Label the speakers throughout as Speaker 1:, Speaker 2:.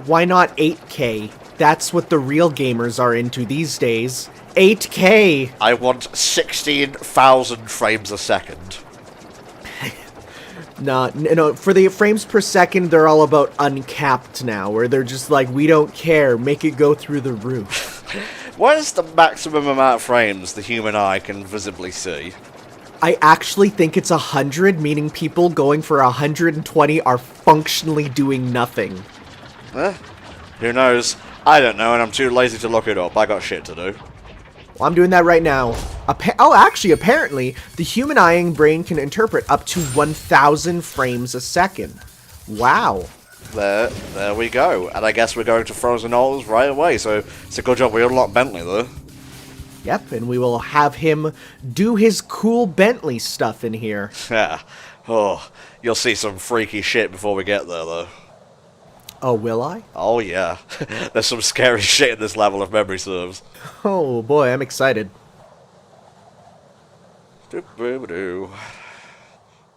Speaker 1: Why not 8K? That's what the real gamers are into these days. 8K!
Speaker 2: I want 16,000 frames a second.
Speaker 1: No, for the frames per second, they're all about uncapped now, where they're just like, we don't care, make it go through the roof.
Speaker 2: What is the maximum amount of frames the human eye can visibly see?
Speaker 1: I actually think it's 100, meaning people going for 120 are functionally doing nothing.
Speaker 2: Who knows? I don't know, and I'm too lazy to look it up. I got shit to do.
Speaker 1: Well, I'm doing that right now. Apparently, the human eyeing brain can interpret up to 1,000 frames a second. Wow.
Speaker 2: There we go. And I guess we're going to Frozen Altars right away, so it's a good job we unlocked Bentley, though.
Speaker 1: Yep, and we will have him do his cool Bentley stuff in here.
Speaker 2: Yeah. Oh, you'll see some freaky shit before we get there, though.
Speaker 1: Oh, will I?
Speaker 2: Oh, yeah. There's some scary shit in this level if memory serves.
Speaker 1: Oh, boy, I'm excited.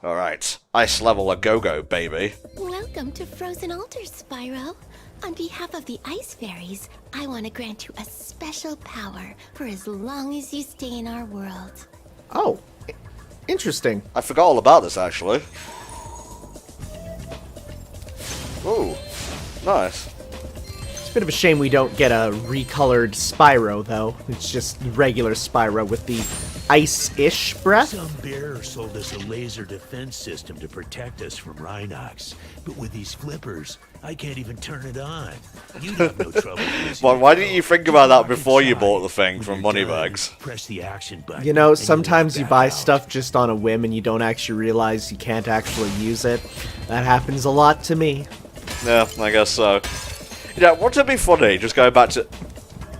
Speaker 2: Alright. Ice level a go-go, baby.
Speaker 3: Welcome to Frozen Altars, Spyro. On behalf of the Ice Fairies, I want to grant you a special power for as long as you stay in our world.
Speaker 1: Oh, interesting.
Speaker 2: I forgot all about this, actually. Ooh. Nice.
Speaker 1: It's a bit of a shame we don't get a recolored Spyro, though. It's just regular Spyro with the ice-ish breath.
Speaker 4: Some bearer sold us a laser defense system to protect us from Rhinox. But with these flippers, I can't even turn it on. You'd have no trouble using
Speaker 2: Well,
Speaker 4: it,
Speaker 2: why didn't you think about that before you
Speaker 4: inside.
Speaker 2: bought the thing
Speaker 4: When
Speaker 2: from
Speaker 4: you're done,
Speaker 2: Moneybags?
Speaker 4: Press the action button.
Speaker 1: You know,
Speaker 4: and
Speaker 1: sometimes you
Speaker 4: walk
Speaker 1: buy
Speaker 4: back out.
Speaker 1: stuff just on a whim and you don't actually realize you can't actually use it. That happens a lot to me.
Speaker 2: Yeah, I guess so. You know, wouldn't it be funny, just going back to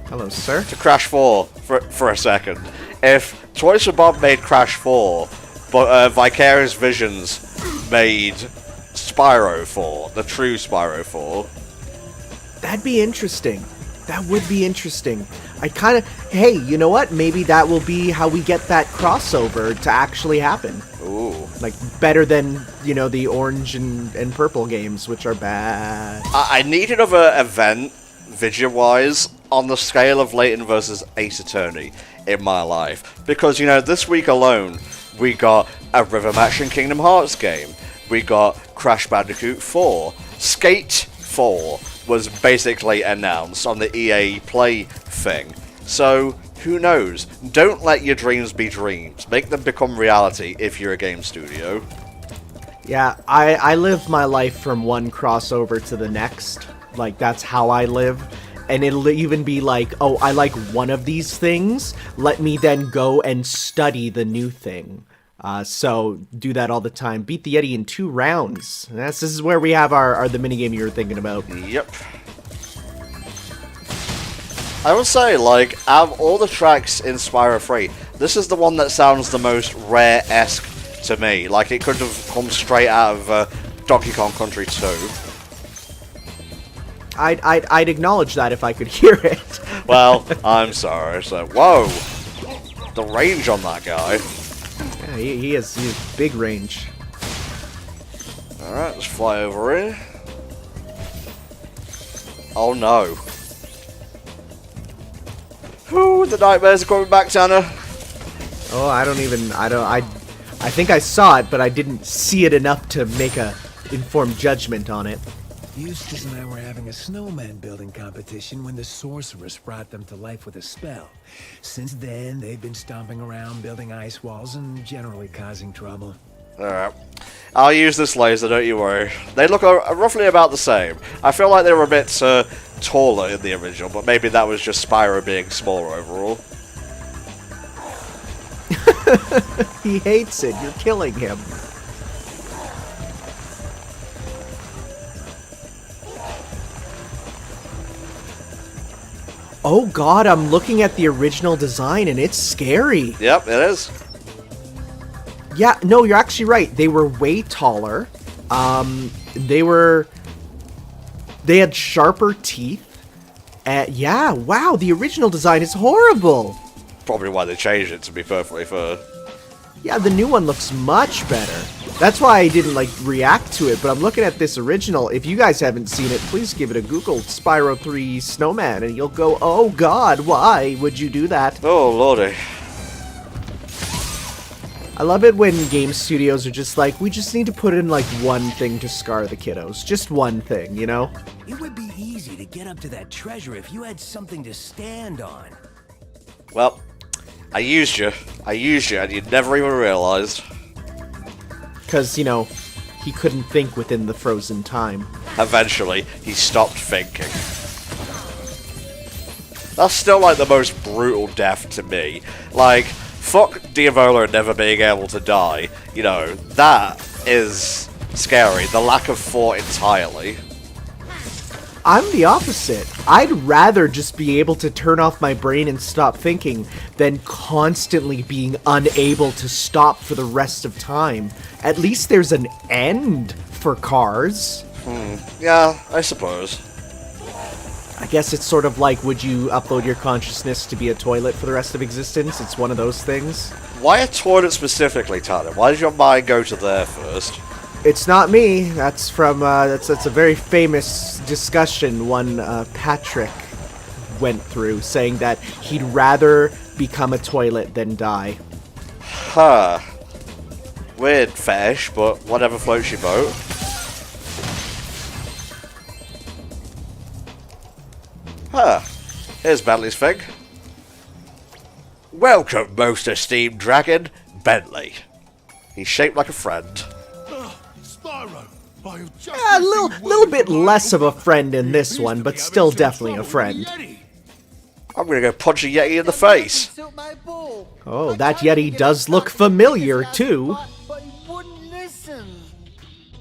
Speaker 1: Hello, sir.
Speaker 2: Crash 4 for a second, if Toys for Bob made Crash 4, but Vicarious Visions made Spyro 4, the true Spyro 4.
Speaker 1: That'd be interesting. That would be interesting. I kind of... Hey, you know what? Maybe that will be how we get that crossover to actually happen.
Speaker 2: Ooh.
Speaker 1: Like, better than, you know, the orange and purple games, which are bad.
Speaker 2: I need another event, vidya-wise, on the scale of Layton versus Ace Attorney in my life. Because, you know, this week alone, we got a Rhythm Action Kingdom Hearts game. We got Crash Bandicoot 4. Skate 4 was basically announced on the EA Play thing. So, who knows? Don't let your dreams be dreams. Make them become reality if you're a game studio.
Speaker 1: Yeah, I live my life from one crossover to the next. Like, that's how I live. And it'll even be like, oh, I like one of these things. Let me then go and study the new thing. So, do that all the time. Beat the Yeti in 2 rounds. This is where we have the minigame you were thinking about.
Speaker 2: Yep. I would say, like, out of all the tracks in Spyro 3, this is the one that sounds the most Rare-esque to me. Like, it could have come straight out of Donkey Kong Country 2.
Speaker 1: I'd acknowledge that if I could hear it.
Speaker 2: Well, I'm sorry. So, whoa! The range on that guy.
Speaker 1: Yeah, he has big range.
Speaker 2: Alright, let's fly over here. Oh no. Ooh, the nightmares are coming back, Tanner.
Speaker 1: Oh, I think I saw it, but I didn't see it enough to make a informed judgment on it.
Speaker 5: Eustace and I were having a snowman building competition when the sorceress brought them to life with a spell. Since then, they've been stomping around, building ice walls, and generally causing trouble.
Speaker 2: Alright. I'll use this laser, don't you worry. They look roughly about the same. I feel like they were a bit taller in the original, but maybe that was just Spyro being smaller overall.
Speaker 1: He hates it. You're killing him. Oh god, I'm looking at the original design and it's scary.
Speaker 2: Yep, it is.
Speaker 1: Yeah, no, you're actually right. They were way taller. They had sharper teeth. Yeah, wow, the original design is horrible.
Speaker 2: Probably why they changed it, to be perfectly fair.
Speaker 1: Yeah, the new one looks much better. That's why I didn't, like, react to it, but I'm looking at this original. If you guys haven't seen it, please give it a Google, Spyro 3 Snowman, and you'll go, oh god, why would you do that?
Speaker 2: Oh, lordy.
Speaker 1: I love it when game studios are just like, we just need to put in, like, one thing to scar the kiddos. Just one thing, you know?
Speaker 5: It would be easy to get up to that treasure if you had something to stand on.
Speaker 2: Well, I used you, and you never even realized.
Speaker 1: Because, you know, he couldn't think within the frozen time.
Speaker 2: Eventually, he stopped thinking. That's still, like, the most brutal death to me. Like, fuck Diavola never being able to die. You know, that is scary. The lack of thought entirely.
Speaker 1: I'm the opposite. I'd rather just be able to turn off my brain and stop thinking than constantly being unable to stop for the rest of time. At least there's an end for cars.
Speaker 2: Yeah, I suppose.
Speaker 1: I guess it's sort of like, would you upload your consciousness to be a toilet for the rest of existence? It's one of those things.
Speaker 2: Why a toilet specifically, Tyler? Why did your mind go to there first?
Speaker 1: It's not me. That's from, that's a very famous discussion one Patrick went through, saying that he'd rather become a toilet than die.
Speaker 2: Huh. Weird fetish, but whatever floats your boat. Huh. Here's Bentley's thing. Welcome, most esteemed dragon, Bentley. He's shaped like a friend.
Speaker 4: Spyro,
Speaker 1: A little bit less of a friend in this one, but still definitely a friend.
Speaker 2: I'm gonna go punch a Yeti in the face.
Speaker 1: Oh, that Yeti does look familiar, too.
Speaker 6: But he wouldn't listen.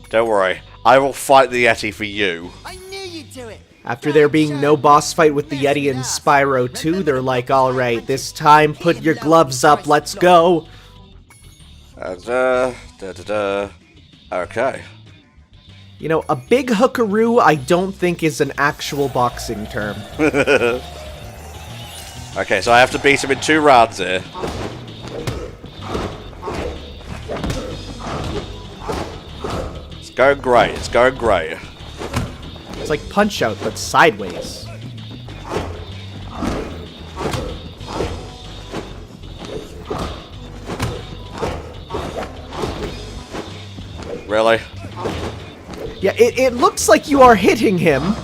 Speaker 2: Don't worry, I will fight the Yeti for you.
Speaker 6: I knew you'd do it.
Speaker 1: After there being no boss fight with the Yeti in Spyro 2, they're like, alright, this time, put your gloves up, let's go.
Speaker 2: Okay.
Speaker 1: You know, a big hookaroo I don't think is an actual boxing term.
Speaker 2: Okay, so I have to beat him in 2 rounds here. It's going great, it's going great.
Speaker 1: It's like Punch-Out, but sideways.
Speaker 2: Really?
Speaker 1: Yeah, it looks like you are hitting him,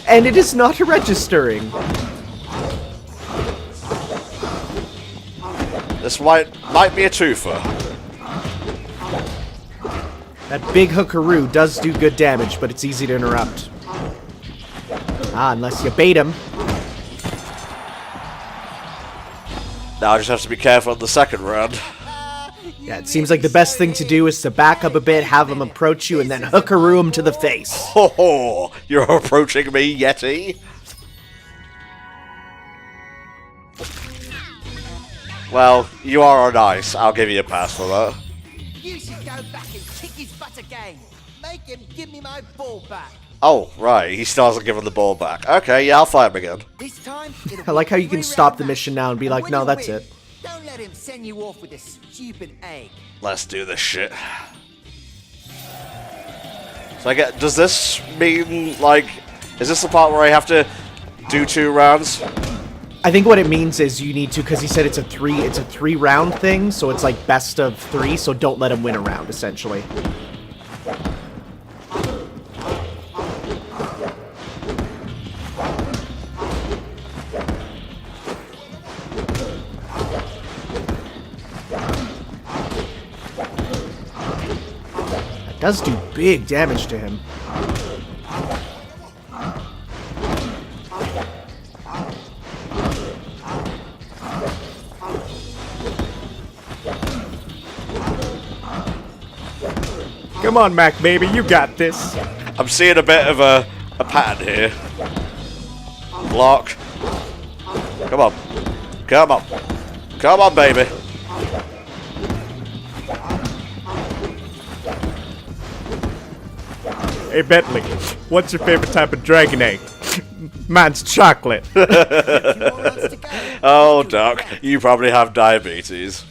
Speaker 1: and it is not registering.
Speaker 2: This might be a twofer.
Speaker 1: That big hookaroo does do good damage, but it's easy to interrupt. Ah, unless you bait him.
Speaker 2: Now I just have to be careful in the second round.
Speaker 1: Yeah, it seems like the best thing to do is to back up a bit, have him approach you, and then hookaroo him to the face.
Speaker 2: Oh, you're approaching me, Yeti? Well, you are on ice. I'll give you a pass for that.
Speaker 6: You should go back and kick his butt again. Make him give me my ball back.
Speaker 2: Oh, right. He still hasn't given the ball back. Okay, yeah, I'll fight him again.
Speaker 6: This time,
Speaker 1: I like how you can stop the mission now and be like, no, that's it.
Speaker 6: Don't let him send you off with a stupid egg.
Speaker 2: Let's do this shit. So does this mean, like, is this the part where I have to do 2 rounds?
Speaker 1: I think what it means is you need to, because he said it's a 3 round thing, so it's like best of 3, so don't let him win a round, essentially. That does do big damage to him. Come on, Mac, baby, you got this.
Speaker 2: I'm seeing a bit of a pattern here. Block. Come on. Come on. Come on, baby.
Speaker 1: Hey, Bentley, what's your favorite type of dragon egg? Mine's chocolate.
Speaker 2: Oh, Doc, you probably have diabetes.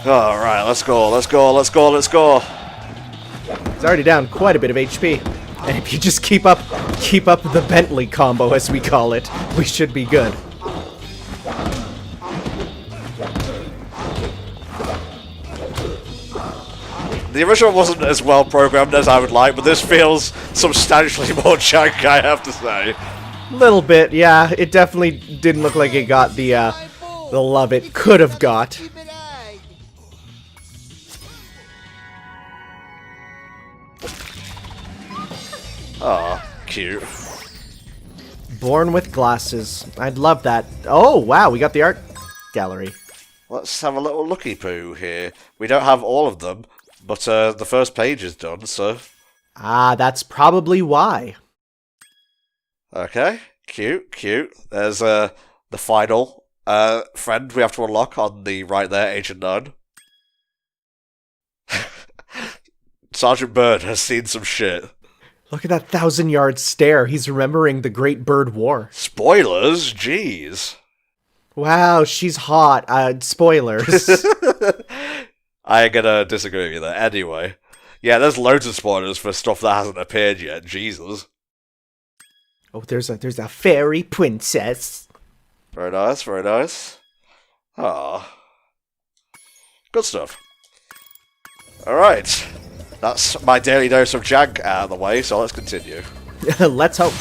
Speaker 2: Alright, let's go, let's go, let's go, let's go.
Speaker 1: He's already down quite a bit of HP. And if you just keep up the Bentley combo, as we call it, we should be good.
Speaker 2: The original wasn't as well programmed as I would like, but this feels substantially more jank, I have to say.
Speaker 1: Little bit, yeah. It definitely didn't look like it got the love it could have got.
Speaker 2: Aw, cute.
Speaker 1: Born with glasses. I'd love that. Oh, wow, we got the art gallery.
Speaker 2: Let's have a little looky poo here. We don't have all of them, but the first page is done, so...
Speaker 1: Ah, that's probably why.
Speaker 2: Okay, cute, cute. There's the final friend we have to unlock on the right there, Agent 9. Sergeant Bird has seen some shit.
Speaker 1: Look at that 1,000-yard stare. He's remembering the Great Bird War.
Speaker 2: Spoilers? Jeez.
Speaker 1: Wow, she's hot. Spoilers.
Speaker 2: I ain't gonna disagree with you there. Anyway. Yeah, there's loads of spoilers for stuff that hasn't appeared yet. Jesus.
Speaker 1: Oh, there's a fairy princess.
Speaker 2: Very nice, very nice. Ah, good stuff. Alright. That's my daily dose of jank out of the way, so let's continue.
Speaker 1: Let's hope.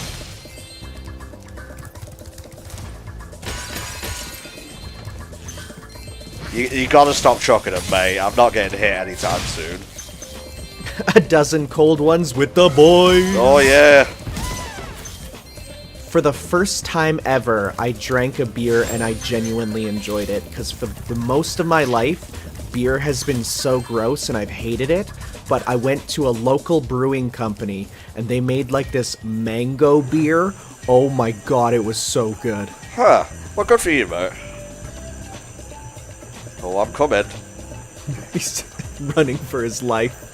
Speaker 2: You gotta stop chucking them, mate. I'm not getting hit anytime soon.
Speaker 1: A dozen cold ones with the boys.
Speaker 2: Oh, yeah.
Speaker 1: For the first time ever, I drank a beer and I genuinely enjoyed it. Because for the most of my life, beer has been so gross and I've hated it. But I went to a local brewing company and they made like this mango beer. Oh my god, it was so good.
Speaker 2: Huh. Well, good for you, mate. Oh, I'm coming.
Speaker 1: He's running for his life.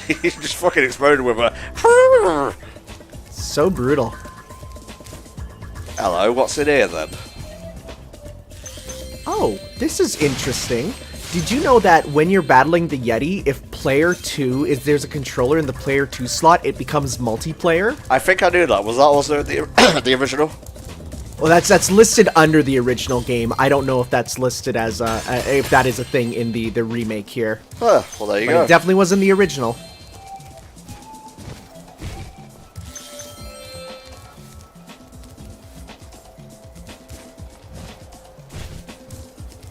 Speaker 2: He just fucking exploded with a...
Speaker 1: So brutal.
Speaker 2: Hello, what's in here then?
Speaker 1: Oh, this is interesting. Did you know that when you're battling the Yeti, if player 2 is there's a controller in the player 2 slot, it becomes multiplayer?
Speaker 2: I think I knew that. Was that also the the original?
Speaker 1: Well, that's listed under the original game. I don't know if that's listed as if that is a thing in the remake here.
Speaker 2: Huh, well there you
Speaker 1: But
Speaker 2: go.
Speaker 1: it definitely was in the original.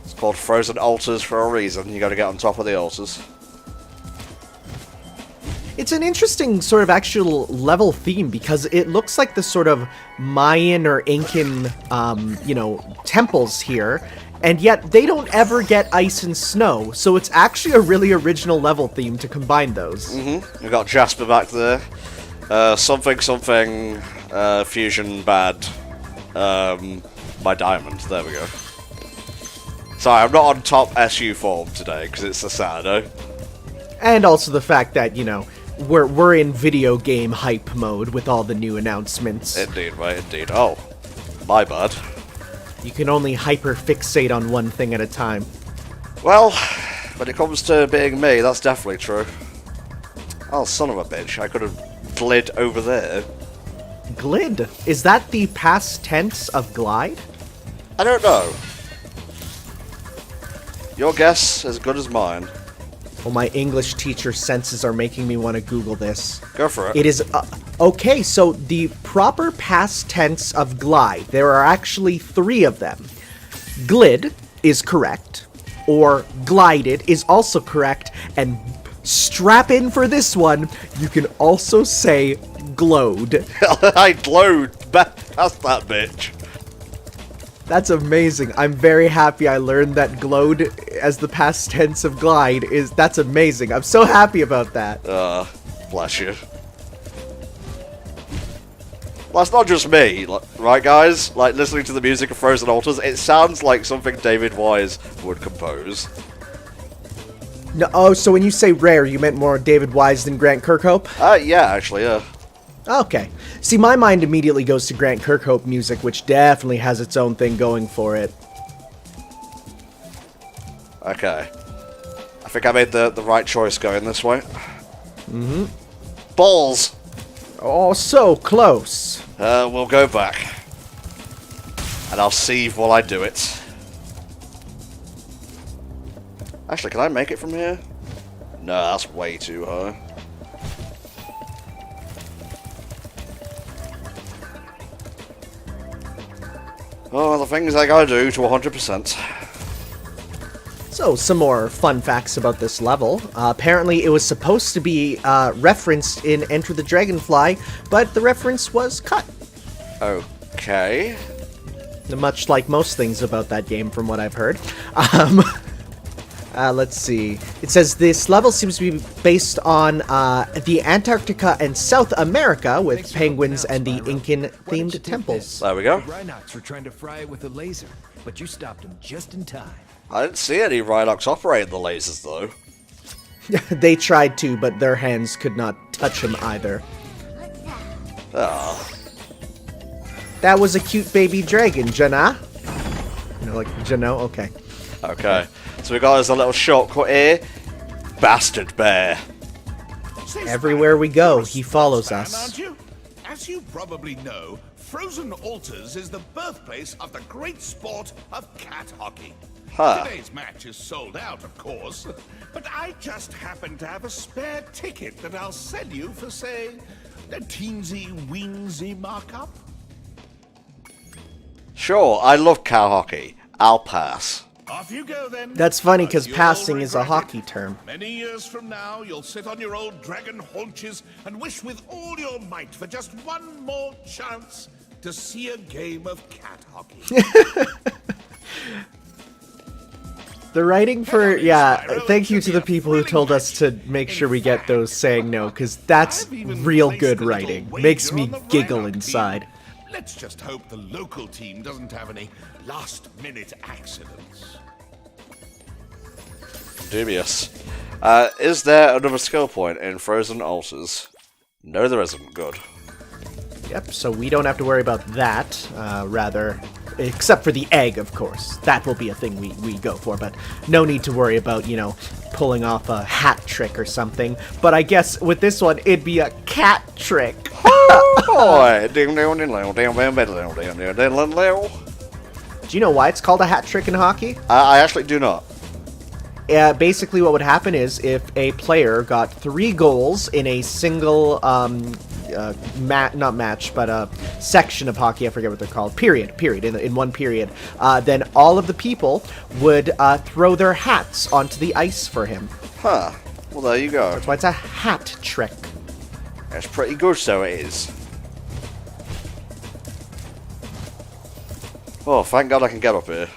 Speaker 2: It's called Frozen Altars for a reason. You gotta get on top of the altars.
Speaker 1: It's an interesting sort of actual level theme because it looks like the sort of Mayan or Incan, temples here, and yet they don't ever get ice and snow, so it's actually a really original level theme to combine those.
Speaker 2: Mm-hmm. We've got Jasper back there. Something, fusion bad. My diamond. There we go. Sorry, I'm not on top SU form today because it's a Saturday.
Speaker 1: And also the fact that, we're in video game hype mode with all the new announcements.
Speaker 2: Indeed, mate, indeed. Oh, my bad.
Speaker 1: You can only hyper-fixate on one thing at a time.
Speaker 2: Well, when it comes to being me, that's definitely true. Oh, son of a bitch, I could have glid over there.
Speaker 1: Glid? Is that the past tense of glide?
Speaker 2: I don't know. Your guess as good as mine.
Speaker 1: Well, my English teacher senses are making me want to Google this.
Speaker 2: Go for it.
Speaker 1: It is... okay, so the proper past tense of glide, there are actually 3 of them. Glid is correct, or glided is also correct, and strap in for this one, you can also say glowed.
Speaker 2: I glowed past that bitch.
Speaker 1: That's amazing. I'm very happy I learned that glowed as the past tense of glide is... That's amazing. I'm so happy about that.
Speaker 2: Bless you. Well, it's not just me, right guys? Like, listening to the music of Frozen Altars, it sounds like something David Wise would compose.
Speaker 1: No, oh, so when you say rare, you meant more David Wise than Grant Kirkhope?
Speaker 2: Yeah, actually, yeah.
Speaker 1: Okay. See, my mind immediately goes to Grant Kirkhope music, which definitely has its own thing going for it.
Speaker 2: Okay. I think I made the right choice going this way. Mm-hmm. Balls!
Speaker 1: Oh, so close.
Speaker 2: We'll go back. And I'll see while I do it. Actually, can I make it from here? No, that's way too high. Oh, the things I gotta do to 100%.
Speaker 1: So, some more fun facts about this level. Apparently, it was supposed to be referenced in Enter the Dragonfly, but the reference was cut.
Speaker 2: Okay.
Speaker 1: Much like most things about that game, from what I've heard. Let's see. It says this level seems to be based on the Antarctica and South America, with penguins and the Incan-themed temples.
Speaker 2: There we go.
Speaker 5: The Rhinox were trying to fry it with a laser, but you stopped them just in time.
Speaker 2: I didn't see any Rhinox operating the lasers, though.
Speaker 1: They tried to, but their hands could not touch him either.
Speaker 2: Ah.
Speaker 1: That was a cute baby dragon, Jana. You know, like, Jano? Okay.
Speaker 2: Okay. So we got us a little shortcut here. Bastard bear.
Speaker 1: Everywhere we go, he follows us.
Speaker 7: Aren't you? As you probably know, Frozen Altars is the birthplace of the great sport of cat hockey.
Speaker 2: Huh.
Speaker 7: Today's match is sold out, of course, but I just happen to have a spare ticket that I'll sell you for, say, a teensy-weensy markup.
Speaker 2: Sure, I love cat hockey. I'll pass.
Speaker 7: Off you go, then.
Speaker 1: That's funny, because
Speaker 7: You'll
Speaker 1: passing is a
Speaker 7: regret it.
Speaker 1: hockey term.
Speaker 7: Many years from now, you'll sit on your old dragon haunches and wish with all your might for just one more chance to see a game of cat hockey.
Speaker 1: The writing for, thank you to the people who told us to make sure we get those saying no, because that's real good writing. Makes me giggle inside.
Speaker 7: Let's just hope the local team doesn't have any last-minute accidents.
Speaker 2: Dubious. Is there another skill point in Frozen Altars? No, there isn't. Good.
Speaker 1: Yep, so we don't have to worry about that, rather, except for the egg, of course. That will be a thing we go for, but no need to worry about, you know, pulling off a hat trick or something. But I guess with this one, it'd be a cat trick.
Speaker 2: Boy. Do
Speaker 1: Do you know why it's called a hat trick in hockey?
Speaker 2: I actually do not.
Speaker 1: Basically, what would happen is if a player got 3 goals in a single, not match, but a section of hockey, I forget what they're called, period, in one period, then all of the people would throw their hats onto the ice for him.
Speaker 2: Huh. Well, there you go.
Speaker 1: That's why it's a hat trick.
Speaker 2: That's pretty good, so it is. Oh, thank God I can get up here.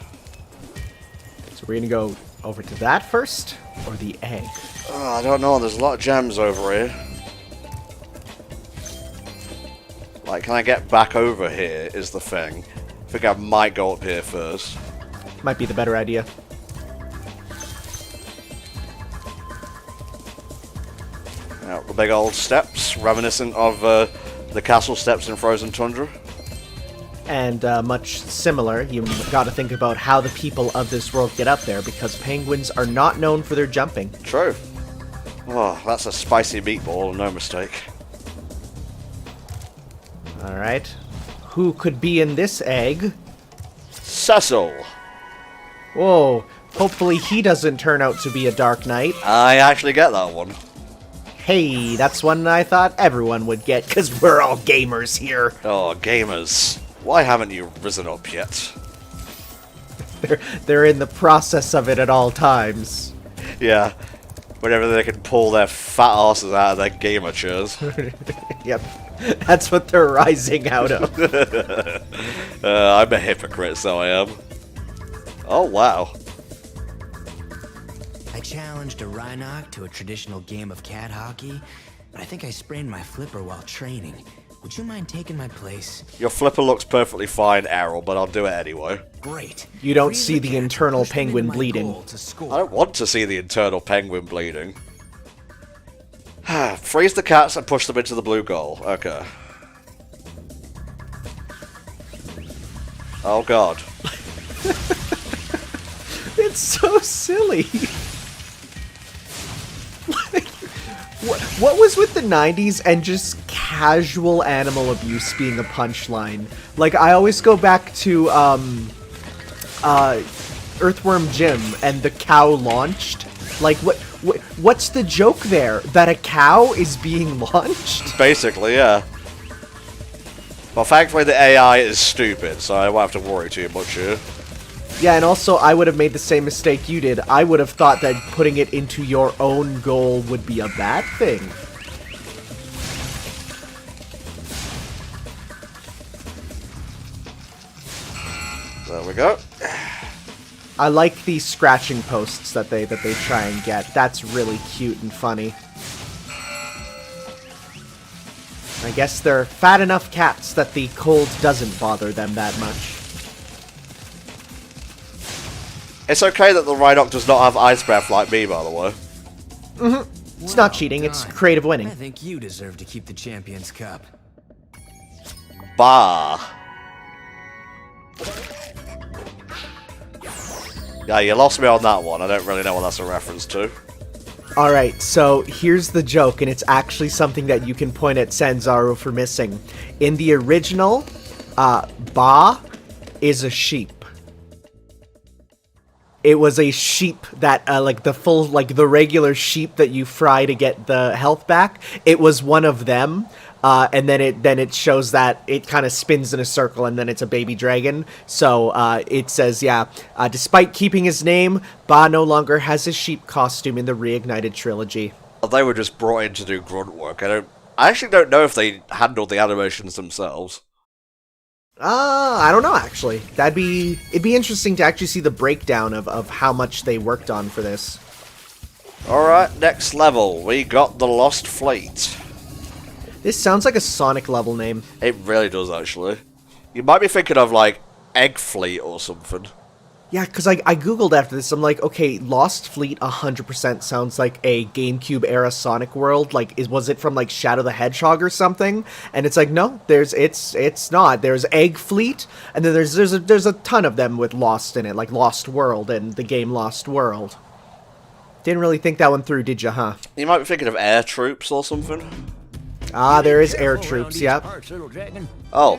Speaker 1: So we're gonna go over to that first, or the egg?
Speaker 2: Oh, I don't know, there's a lot of gems over here. Like, can I get back over here is the thing. I think I might go up here first.
Speaker 1: Might be the better idea.
Speaker 2: Out the big old steps, reminiscent of the castle steps in Frozen Tundra.
Speaker 1: And much similar, you gotta think about how the people of this world get up there, because penguins are not known for their jumping.
Speaker 2: True. Oh, that's a spicy meatball, no mistake.
Speaker 1: Alright. Who could be in this egg?
Speaker 2: Cecil!
Speaker 1: Whoa, hopefully he doesn't turn out to be a Dark Knight.
Speaker 2: I actually get that one.
Speaker 1: Hey, that's one I thought everyone would get, because we're all gamers here.
Speaker 2: Oh, gamers. Why haven't you risen up yet?
Speaker 1: They're in the process of it at all times.
Speaker 2: Yeah. Whenever they can pull their fat asses out of their gamer chairs.
Speaker 1: Yep, that's what they're rising out of.
Speaker 2: I'm a hypocrite, so I am. Oh, wow.
Speaker 8: I challenged a Rhinox to a traditional game of cat hockey, but I think I sprained my flipper while training. Would you mind taking my place?
Speaker 2: Your flipper looks perfectly fine, Errol, but I'll do it anyway.
Speaker 8: Great.
Speaker 1: You don't
Speaker 8: Freeze
Speaker 1: see the
Speaker 8: cat,
Speaker 1: internal
Speaker 8: push them into
Speaker 1: penguin
Speaker 8: my
Speaker 1: bleeding.
Speaker 8: goal to score.
Speaker 2: I don't want to see the internal penguin bleeding. Freeze the cats and push them into the blue goal. Okay. Oh god.
Speaker 1: It's so silly. Like, what was with the 90s and just casual animal abuse being a punchline? Like, I always go back to Earthworm Jim and the cow launched. Like, what's the joke there? That a cow is being launched?
Speaker 2: Basically, yeah. Well, thankfully the AI is stupid, so I won't have to worry too much here.
Speaker 1: Yeah, and also I would have made the same mistake you did. I would have thought that putting it into your own goal would be a bad thing.
Speaker 2: There we go.
Speaker 1: I like these scratching posts that they try and get. That's really cute and funny. I guess they're fat enough cats that the cold doesn't bother them that much.
Speaker 2: It's okay that the Rhinoc does not have ice breath like me, by the way.
Speaker 1: Mm-hmm. It's not cheating, it's creative winning.
Speaker 8: I think you deserve to keep the Champions Cup.
Speaker 2: Bah. Yeah, you lost me on that one. I don't really know what that's a reference to.
Speaker 1: Alright, so here's the joke, and it's actually something that you can point at Sanzaru for missing. In the original, Ba is a sheep. It was a sheep that, like the regular sheep that you fry to get the health back. It was one of them, and then it shows that it kind of spins in a circle, and then it's a baby dragon. So it says, yeah, despite keeping his name, Ba no longer has his sheep costume in the Reignited Trilogy.
Speaker 2: They were just brought in to do grunt work. I actually don't know if they handled the animations themselves.
Speaker 1: I don't know, actually. It'd be interesting to actually see the breakdown of how much they worked on for this.
Speaker 2: Alright, next level. We got the Lost Fleet.
Speaker 1: This sounds like a Sonic level name.
Speaker 2: It really does, actually. You might be thinking of, like, Egg Fleet or something.
Speaker 1: Yeah, because I googled after this, I'm like, okay, Lost Fleet 100% sounds like a GameCube-era Sonic world. Like, was it from, like, Shadow the Hedgehog or something? And it's like, no, it's not. There's Egg Fleet, and then there's a ton of them with Lost in it, like Lost World and the game Lost World. Didn't really think that one through, did you, huh?
Speaker 2: You might be thinking of Air Troops or something.
Speaker 1: Ah, there is Air Troops, yep.
Speaker 2: Oh,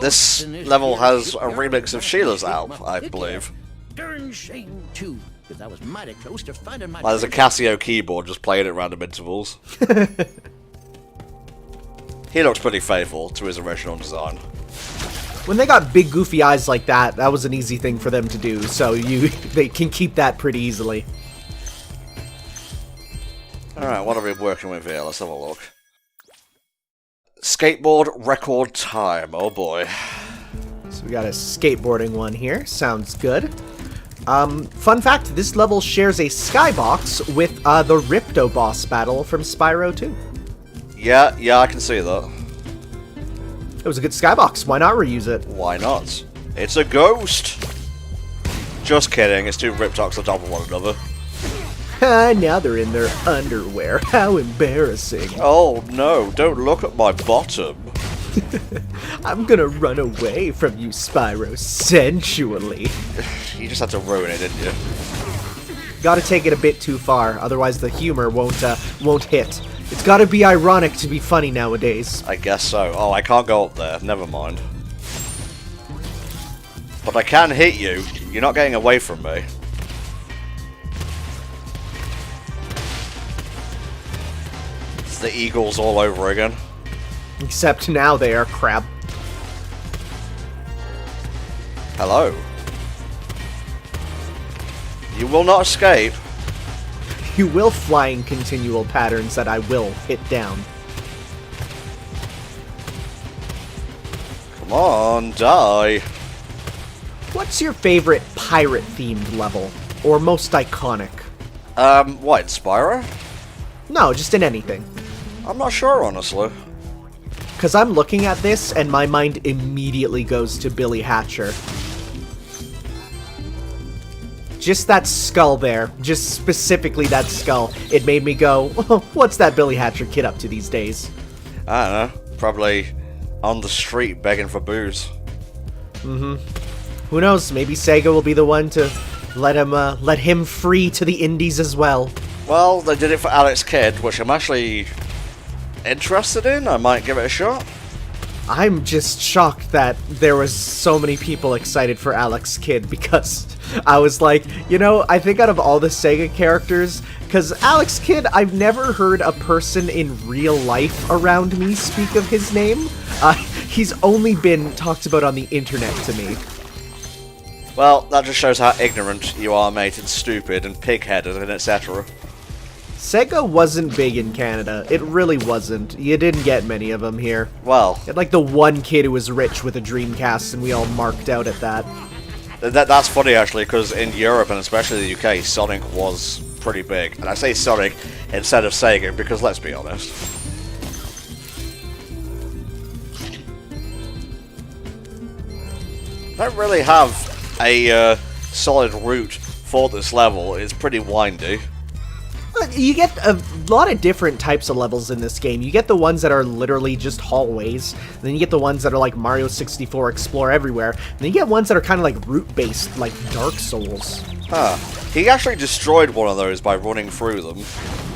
Speaker 2: this level has a remix of Sheila's album, I believe.
Speaker 9: Darn shame too, because I was mighty close to finding my.
Speaker 2: There's a Casio keyboard just playing at random intervals. He looks pretty faithful to his original design.
Speaker 1: When they got big goofy eyes like that, that was an easy thing for them to do, so they can keep that pretty easily.
Speaker 2: Alright, what are we working with here? Let's have a look. Skateboard record time, oh boy.
Speaker 1: So we got a skateboarding one here, sounds good. Fun fact, this level shares a skybox with the Ripto boss battle from Spyro 2.
Speaker 2: Yeah, I can see that.
Speaker 1: It was a good skybox, why not reuse it?
Speaker 2: Why not? It's a ghost! Just kidding, it's two Riptocs on top of one another.
Speaker 1: Now they're in their underwear, how embarrassing.
Speaker 2: Oh no, don't look at my bottom.
Speaker 1: I'm gonna run away from you, Spyro, sensually.
Speaker 2: You just had to ruin it, didn't you?
Speaker 1: Gotta take it a bit too far, otherwise the humor won't hit. It's gotta be ironic to be funny nowadays.
Speaker 2: I guess so. Oh, I can't go up there. Never mind. But I can hit you. You're not getting away from me. It's the Eagles all over again.
Speaker 1: Except now they are crab.
Speaker 2: Hello. You will not escape.
Speaker 1: You will fly in continual patterns that I will hit down.
Speaker 2: Come on, die.
Speaker 1: What's your favorite pirate-themed level? Or most iconic?
Speaker 2: What, Spyro?
Speaker 1: No, just in anything.
Speaker 2: I'm not sure, honestly.
Speaker 1: Because I'm looking at this, and my mind immediately goes to Billy Hatcher. Just that skull there, just specifically that skull, it made me go, what's that Billy Hatcher kid up to these days?
Speaker 2: I don't know. Probably on the street begging for booze.
Speaker 1: Mm-hmm. Who knows, maybe Sega will be the one to let him free to the indies as well.
Speaker 2: Well, they did it for Alex Kidd, which I'm actually interested in. I might give it a shot.
Speaker 1: I'm just shocked that there was so many people excited for Alex Kidd, because I was like, you know, I think out of all the Sega characters, because Alex Kidd, I've never heard a person in real life around me speak of his name. He's only been talked about on the internet to me.
Speaker 2: Well, that just shows how ignorant you are, mate, and stupid, and pig-headed, and etc.
Speaker 1: Sega wasn't big in Canada. It really wasn't. You didn't get many of them here.
Speaker 2: Well,
Speaker 1: You had like the one kid who was rich with a Dreamcast, and we all marked out at that.
Speaker 2: that's funny, actually, because in Europe, and especially the UK, Sonic was pretty big. And I say Sonic instead of Sega, because let's be honest. Don't really have a solid route for this level. It's pretty windy.
Speaker 1: You get a lot of different types of levels in this game. You get the ones that are literally just hallways, and then you get the ones that are like Mario 64 Explore Everywhere, and then you get ones that are kind of like route-based, like Dark Souls.
Speaker 2: Huh. He actually destroyed one of those by running through them.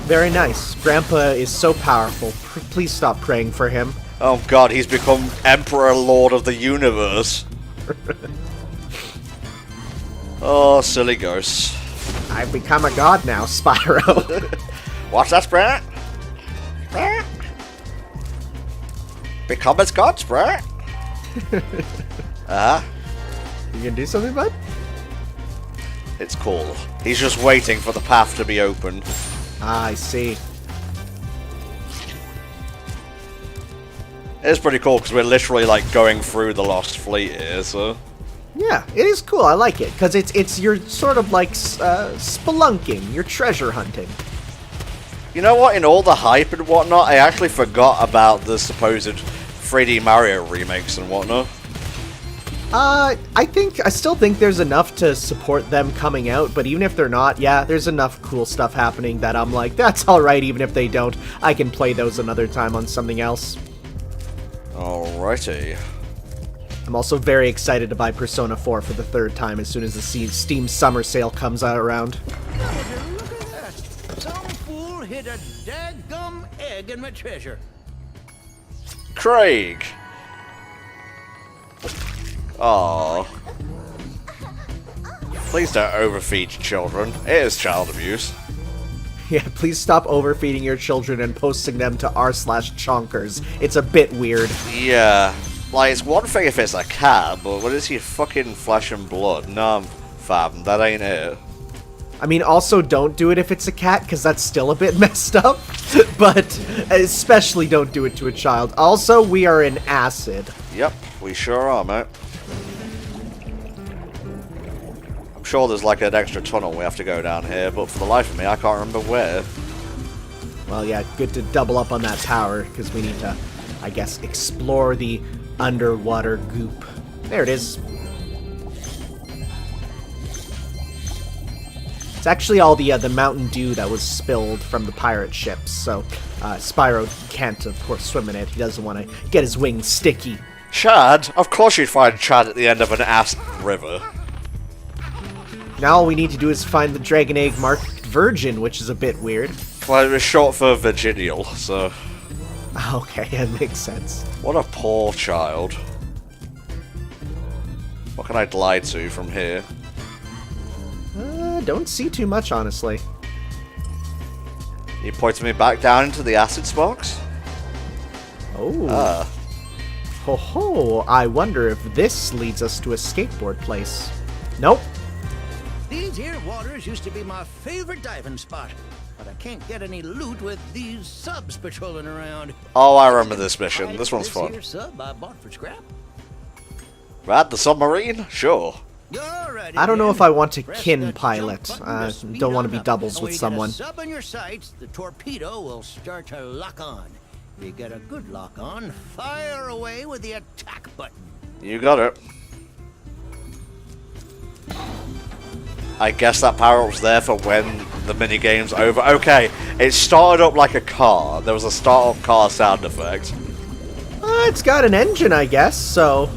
Speaker 1: Very nice. Grandpa is so powerful. Please stop praying for him.
Speaker 2: Oh god, he's become Emperor Lord of the Universe. Oh, silly ghosts.
Speaker 1: I've become a god now, Spyro.
Speaker 2: What's that, Sprat? Sprat? Become as god, Sprat?
Speaker 1: You gonna do something, bud?
Speaker 2: It's cool. He's just waiting for the path to be opened.
Speaker 1: Ah, I see.
Speaker 2: It's pretty cool because we're literally like going through the Lost Fleet here, so...
Speaker 1: Yeah, it is cool. I like it because it's you're sort of like spelunking. You're treasure hunting.
Speaker 2: You know what? In all the hype and whatnot, I actually forgot about the supposed 3D Mario remakes and whatnot.
Speaker 1: I still think there's enough to support them coming out, but even if they're not, yeah, there's enough cool stuff happening that I'm like, that's alright, even if they don't. I can play those another time on something else.
Speaker 2: Alrighty.
Speaker 1: I'm also very excited to buy Persona 4 for the third time as soon as the Steam Summer Sale comes out around.
Speaker 9: Look at that. Some fool hid a daggum egg in my treasure.
Speaker 2: Craig! Aww. Please don't overfeed children. It is child abuse.
Speaker 1: Yeah, please stop overfeeding your children and posting them to r/chonkers. It's a bit weird.
Speaker 2: Yeah. Like, it's one thing if it's a cat, but what is he, fucking flesh and blood? No, fam, that ain't it.
Speaker 1: I mean, also don't do it if it's a cat, because that's still a bit messed up. But especially don't do it to a child. Also, we are in acid.
Speaker 2: Yep, we sure are, mate. I'm sure there's like an extra tunnel we have to go down here, but for the life of me, I can't remember where.
Speaker 1: Well, yeah, good to double up on that power, because we need to, I guess, explore the underwater goop. There it is. It's actually all the Mountain Dew that was spilled from the pirate ships, so Spyro can't, of course, swim in it. He doesn't want to get his wings sticky.
Speaker 2: Chad? Of course you'd find Chad at the end of an acid river.
Speaker 1: Now all we need to do is find the Dragon Egg marked Virgin, which is a bit weird.
Speaker 2: Well, it was short for Virginial, so...
Speaker 1: Okay, that makes sense.
Speaker 2: What a poor child. What can I glide to from here?
Speaker 1: Don't see too much, honestly.
Speaker 2: You pointed me back down into the acid sparks?
Speaker 1: Oh. Ho ho, I wonder if this leads us to a skateboard place. Nope.
Speaker 9: These here waters used to be my favorite diving spot, but I can't get any loot with these subs patrolling around.
Speaker 2: Oh, I remember this mission. This one's fun.
Speaker 9: Here sub I bought for scrap.
Speaker 2: Right, the submarine? Sure.
Speaker 9: Alrighty,
Speaker 1: I don't know
Speaker 9: then.
Speaker 1: if I want to
Speaker 9: Press
Speaker 1: kin
Speaker 9: the
Speaker 1: pilot.
Speaker 9: jump button to speed
Speaker 1: Don't want
Speaker 9: on
Speaker 1: to be
Speaker 9: up.
Speaker 1: doubles
Speaker 9: And
Speaker 1: with
Speaker 9: when you
Speaker 1: someone.
Speaker 9: get a sub on your sights, the torpedo will start to lock on. If you get a good lock on, fire away with the attack button.
Speaker 2: You got it. I guess that power-up's there for when the minigame's over. Okay, it started up like a car. There was a start-up car sound effect.
Speaker 1: It's got an engine, I guess, so...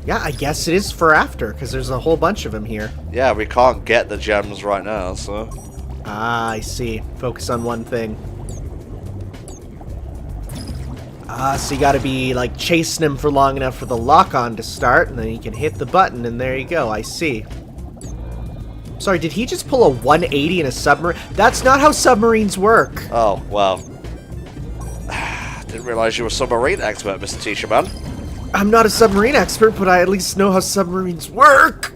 Speaker 1: Yeah, I guess it is for after, because there's a whole bunch of them here.
Speaker 2: Yeah, we can't get the gems right now, so...
Speaker 1: Ah, I see. Focus on one thing. Ah, so you gotta be, like, chasing him for long enough for the lock-on to start, and then you can hit the button, and there you go, I see. Sorry, did he just pull a 180 in a submarine? That's not how submarines work!
Speaker 2: Oh, well. Didn't realize you were a submarine expert, Mr. Teacher Man.
Speaker 1: I'm not a submarine expert, but I at least know how submarines work!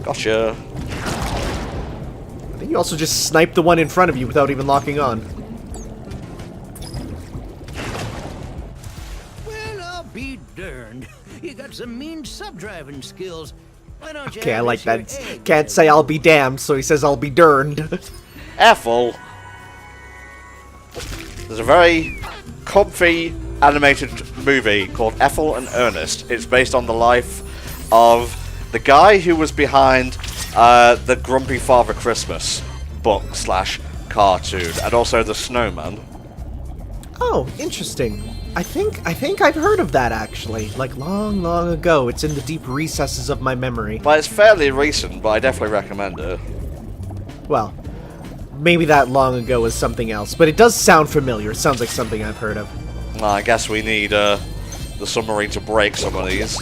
Speaker 2: Gotcha.
Speaker 1: I think you also just sniped the one in front of you without even locking on.
Speaker 9: Well, I'll be darned. You got some mean sub-driving skills. Why don't you
Speaker 1: Okay, I
Speaker 9: have
Speaker 1: like
Speaker 9: this here
Speaker 1: that.
Speaker 9: egg
Speaker 1: Can't say I'll be damned, so he says I'll be durned.
Speaker 2: Ethel. There's a very comfy animated movie called Ethel and Ernest. It's based on the life of the guy who was behind the Grumpy Father Christmas book / cartoon, and also the Snowman.
Speaker 1: Oh, interesting. I think I've heard of that actually, like long ago. It's in the deep recesses of my memory.
Speaker 2: But it's fairly recent, but I definitely recommend it.
Speaker 1: Well, maybe that long ago was something else, but it does sound familiar. It sounds like something I've heard of.
Speaker 2: Well, I guess we need the submarine to break some of these.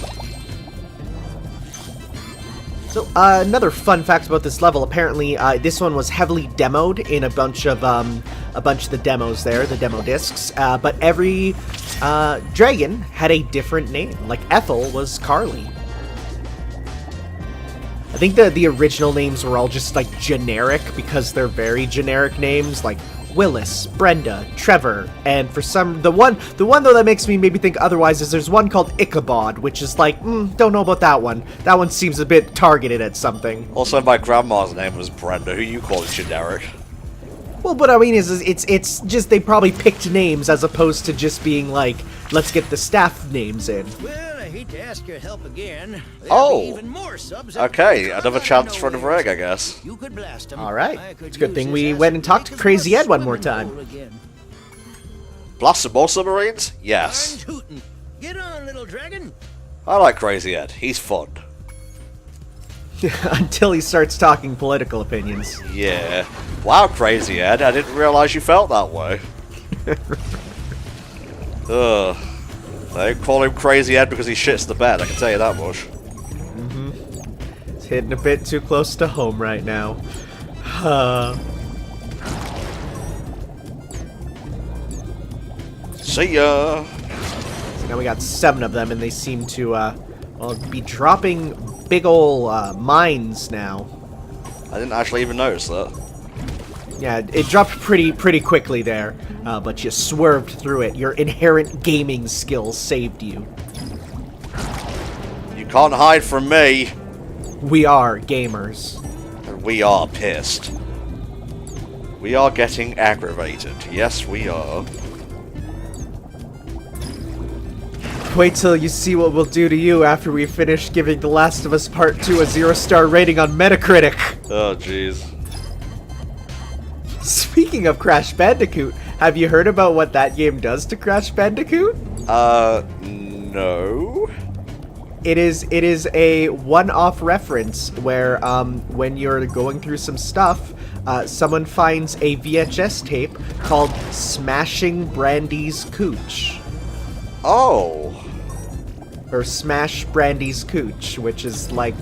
Speaker 1: So, another fun fact about this level, apparently, this one was heavily demoed in a bunch of the demos there, the demo discs, but every, dragon had a different name. Like, Ethel was Carly. I think the original names were all just, like, generic, because they're very generic names, like Willis, Brenda, Trevor, and for the one though that makes me maybe think otherwise is there's one called Ichabod, which is like, don't know about that one. That one seems a bit targeted at something.
Speaker 2: Also, my grandma's name was Brenda, who you call it generic.
Speaker 1: Well, but I mean, it's just they probably picked names as opposed to just being like, let's get the staff names in.
Speaker 9: Well, I hate to ask your help again.
Speaker 2: Oh.
Speaker 9: There'll be even more subs
Speaker 2: Okay,
Speaker 9: after
Speaker 2: another
Speaker 9: I
Speaker 2: chance
Speaker 9: know
Speaker 2: for the egg, I guess.
Speaker 9: You could blast 'em.
Speaker 1: All right.
Speaker 9: I could
Speaker 1: It's a good
Speaker 9: use
Speaker 1: thing
Speaker 9: this
Speaker 1: we
Speaker 9: as
Speaker 1: went
Speaker 9: a
Speaker 1: and talked to
Speaker 9: big
Speaker 1: Crazy Ed one more
Speaker 9: swimming
Speaker 1: time.
Speaker 9: pool again.
Speaker 2: Blast some more submarines? Yes.
Speaker 9: Darn tootin'. Get on, little dragon.
Speaker 2: I like Crazy Ed. He's fun.
Speaker 1: Until he starts talking political opinions.
Speaker 2: Yeah. Wow, Crazy Ed, I didn't realize you felt that way. Ugh. They call him Crazy Ed because he shits the bed, I can tell you that much.
Speaker 1: It's hitting a bit too close to home right now.
Speaker 2: See ya!
Speaker 1: So now we got 7 of them, and they seem to well, be dropping big ol' mines now.
Speaker 2: I didn't actually even notice that.
Speaker 1: Yeah, it dropped pretty quickly there, but you swerved through it. Your inherent gaming skills saved you.
Speaker 2: You can't hide from me!
Speaker 1: We are gamers.
Speaker 2: And we are pissed. We are getting aggravated. Yes, we are.
Speaker 1: Wait till you see what we'll do to you after we finish giving The Last of Us Part 2 a 0-star rating on Metacritic.
Speaker 2: Oh, jeez.
Speaker 1: Speaking of Crash Bandicoot, have you heard about what that game does to Crash Bandicoot?
Speaker 2: No.
Speaker 1: It is a one-off reference where when you're going through some stuff, someone finds a VHS tape called Smashing Brandy's Cooch.
Speaker 2: Oh.
Speaker 1: Or Smash Brandy's Cooch, which is like...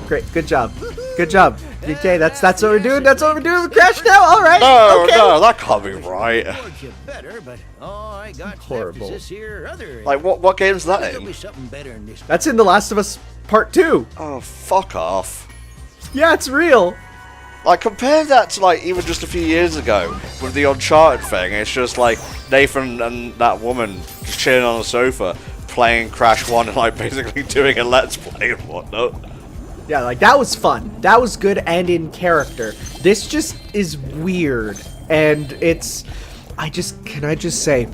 Speaker 1: Great, good job. Good job. Okay, that's what we're doing. That's what we're doing with Crash now. All right.
Speaker 2: No,
Speaker 1: okay.
Speaker 2: no, that can't be right.
Speaker 9: Told you better, but all I got
Speaker 1: Horrible.
Speaker 9: left is this here other.
Speaker 2: Like, what game's that
Speaker 9: There'll be
Speaker 2: in?
Speaker 9: something better in this.
Speaker 1: That's in The Last of Us Part 2.
Speaker 2: Oh, fuck off.
Speaker 1: Yeah, it's real.
Speaker 2: Like, compare that to, like, even just a few years ago with the Uncharted thing. It's just, like, Nathan and that woman just chilling on the sofa playing Crash 1 and, like, basically doing a Let's Play and whatnot.
Speaker 1: Yeah, like, that was fun. That was good and in character. This just is weird. And it's... can I just say...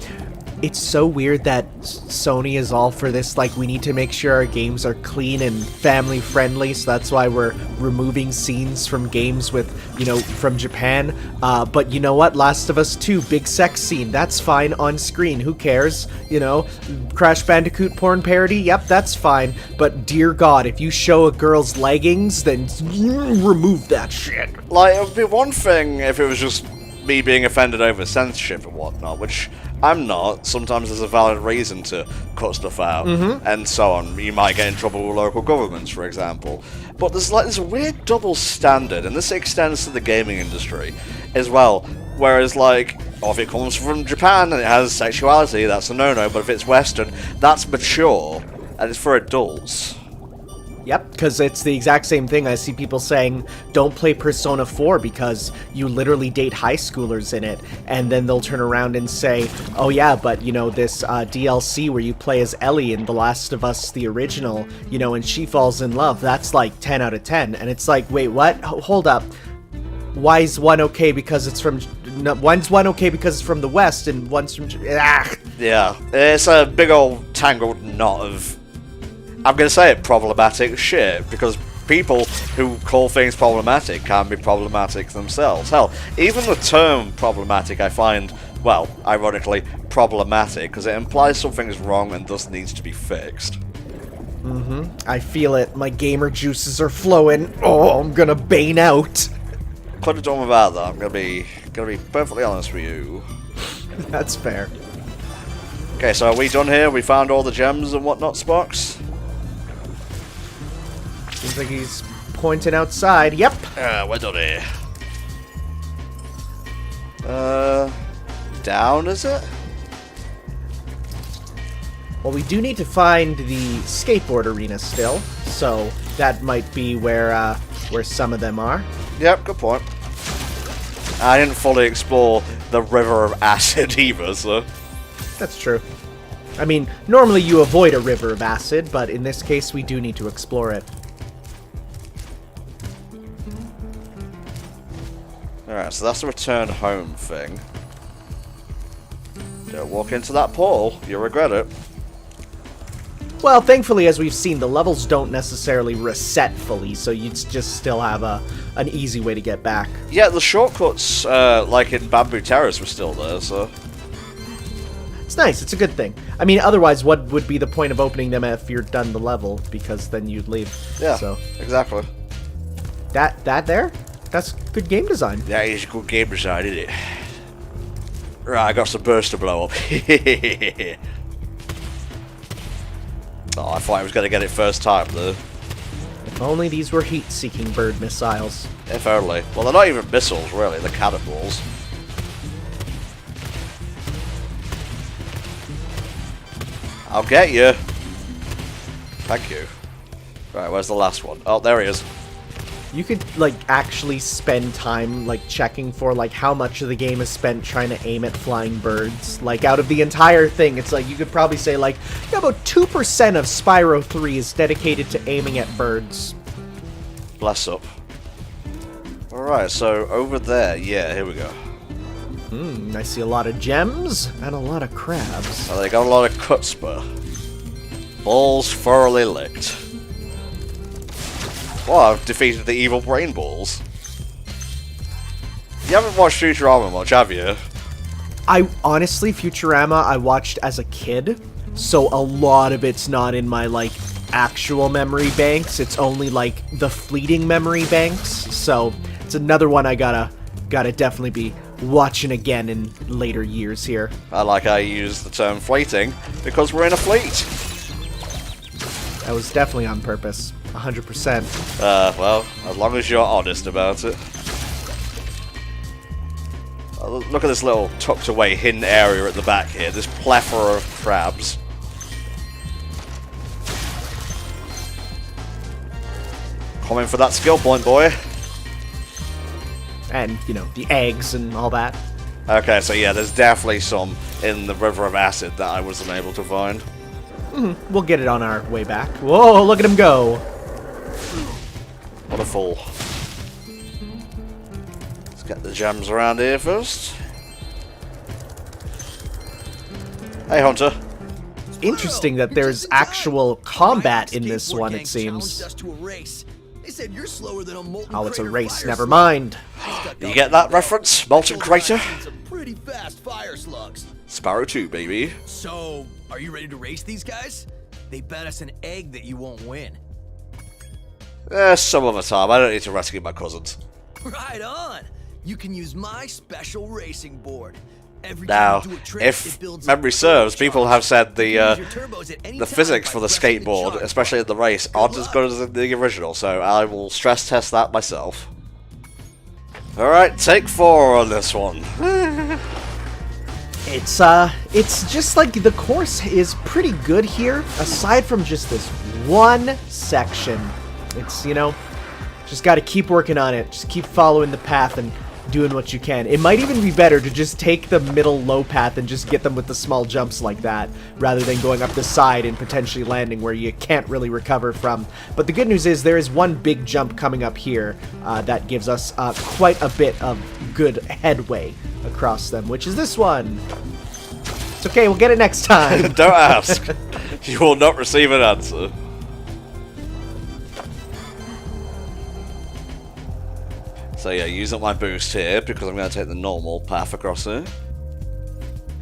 Speaker 1: It's so weird that Sony is all for this, like, we need to make sure our games are clean and family friendly, so that's why we're removing scenes from games with, you know, from Japan. But you know what? Last of Us 2, big sex scene, that's fine on screen, who cares? You know, Crash Bandicoot porn parody, yep, that's fine. But dear God, if you show a girl's leggings, then remove that shit.
Speaker 2: Like, it would be one thing if it was just me being offended over censorship and whatnot, which I'm not. Sometimes there's a valid reason to cut stuff out, and so on. You might get in trouble with local governments, for example. But there's like this weird double standard, and this extends to the gaming industry as well. Whereas, like, if it comes from Japan and it has sexuality, that's a no-no. But if it's Western, that's mature and it's for adults.
Speaker 1: Yep, because it's the exact same thing. I see people saying, don't play Persona 4 because you literally date high schoolers in it. And then they'll turn around and say, oh yeah, but, you know, this DLC where you play as Ellie in The Last of Us, the original, you know, and she falls in love, that's like 10 out of 10. And it's like, wait, what? Hold up. Why is one okay because it's from... No, one's one okay because it's from the West and one's from... Ah!
Speaker 2: Yeah, it's a big old tangled knot of... I'm going to say it, problematic shit, because people who call things problematic can be problematic themselves. Hell, even the term problematic I find, well, ironically, problematic, because it implies something's wrong and thus needs to be fixed.
Speaker 1: I feel it. My gamer juices are flowing. Oh, I'm gonna bane out.
Speaker 2: Could have done without that, I'm going to be perfectly honest with you.
Speaker 1: That's fair.
Speaker 2: Okay, so are we done here? We found all the gems and whatnot, Spox?
Speaker 1: Seems like he's pointing outside. Yep.
Speaker 2: We're done here. Down, is it?
Speaker 1: Well, we do need to find the skateboard arena still, so that might be where some of them are.
Speaker 2: Yep, good point. I didn't fully explore the river of acid either, so...
Speaker 1: That's true. I mean, normally you avoid a river of acid, but in this case we do need to explore it.
Speaker 2: Alright, so that's the return home thing. Don't walk into that portal, you'll regret it.
Speaker 1: Well, thankfully, as we've seen, the levels don't necessarily reset fully, so you'd just still have an easy way to get back.
Speaker 2: Yeah, the shortcuts, like in Bamboo Terrace, were still there, so...
Speaker 1: It's nice, it's a good thing. I mean, otherwise, what would be the point of opening them if you're done the level? Because then you'd leave.
Speaker 2: Yeah,
Speaker 1: so.
Speaker 2: exactly.
Speaker 1: That there? That's good game design.
Speaker 2: That is good game design, isn't it? Right, I got some burst to blow up. Oh, I thought I was going to get it first time, though.
Speaker 1: If only these were heat-seeking bird missiles.
Speaker 2: If only. Well, they're not even missiles, really. They're cannonballs. I'll get you. Thank you. Right, where's the last one? Oh, there he is.
Speaker 1: You could, like, actually spend time, like, checking for, like, how much of the game is spent trying to aim at flying birds. Like, out of the entire thing, it's like, you could probably say, like, yeah, about 2% of Spyro 3 is dedicated to aiming at birds.
Speaker 2: Bless up. Alright, so over there, yeah, here we go.
Speaker 1: I see a lot of gems and a lot of crabs.
Speaker 2: Oh, they got a lot of chutzpah. Balls thoroughly licked. Well, I've defeated the evil brain balls. You haven't watched Futurama much, have you?
Speaker 1: I honestly, Futurama, I watched as a kid, so a lot of it's not in my, like, actual memory banks. It's only, like, the fleeting memory banks, so it's another one I gotta definitely be watching again in later years here.
Speaker 2: I like how you use the term fleeting, because we're in a fleet.
Speaker 1: That was definitely on purpose. 100%.
Speaker 2: Well, as long as you're honest about it. Look at this little tucked away hidden area at the back here. This plethora of crabs. Coming for that skill point, boy.
Speaker 1: And, you know, the eggs and all that.
Speaker 2: Okay, so yeah, there's definitely some in the River of Acid that I wasn't able to find.
Speaker 1: We'll get it on our way back. Whoa, look at him go!
Speaker 2: What a fool. Let's get the gems around here first. Hey, Hunter.
Speaker 1: Interesting that there's actual combat in this one, it seems. Oh, it's a race, never mind.
Speaker 2: You get that reference, Molten Crater?
Speaker 9: Pretty fast fire slugs.
Speaker 2: Spyro 2, baby.
Speaker 10: So, are you ready to race these guys? They bet us an egg that you won't win.
Speaker 2: Some other time. I don't need to rescue my cousins.
Speaker 10: Right on! You can use my special racing board. Every
Speaker 2: Now,
Speaker 10: time you do a trick,
Speaker 2: if
Speaker 10: it builds
Speaker 2: memory
Speaker 10: up
Speaker 2: serves,
Speaker 10: turbocharge.
Speaker 2: people have said
Speaker 10: You can use your turbos at any
Speaker 2: the
Speaker 10: time
Speaker 2: physics
Speaker 10: by
Speaker 2: for the
Speaker 10: pressing
Speaker 2: skateboard,
Speaker 10: charge
Speaker 2: especially in the race, aren't as good as in the original, so I will stress test that myself. Alright, take 4 on this one.
Speaker 1: It's just like the course is pretty good here, aside from just this one section. It's, you know, just gotta keep working on it, just keep following the path and doing what you can. It might even be better to just take the middle low path and just get them with the small jumps like that, rather than going up the side and potentially landing where you can't really recover from. But the good news is there is one big jump coming up here that gives us quite a bit of good headway across them, which is this one. It's okay, we'll get it next time.
Speaker 2: Don't ask. You will not receive an answer. So yeah, using my boost here because I'm going to take the normal path across here.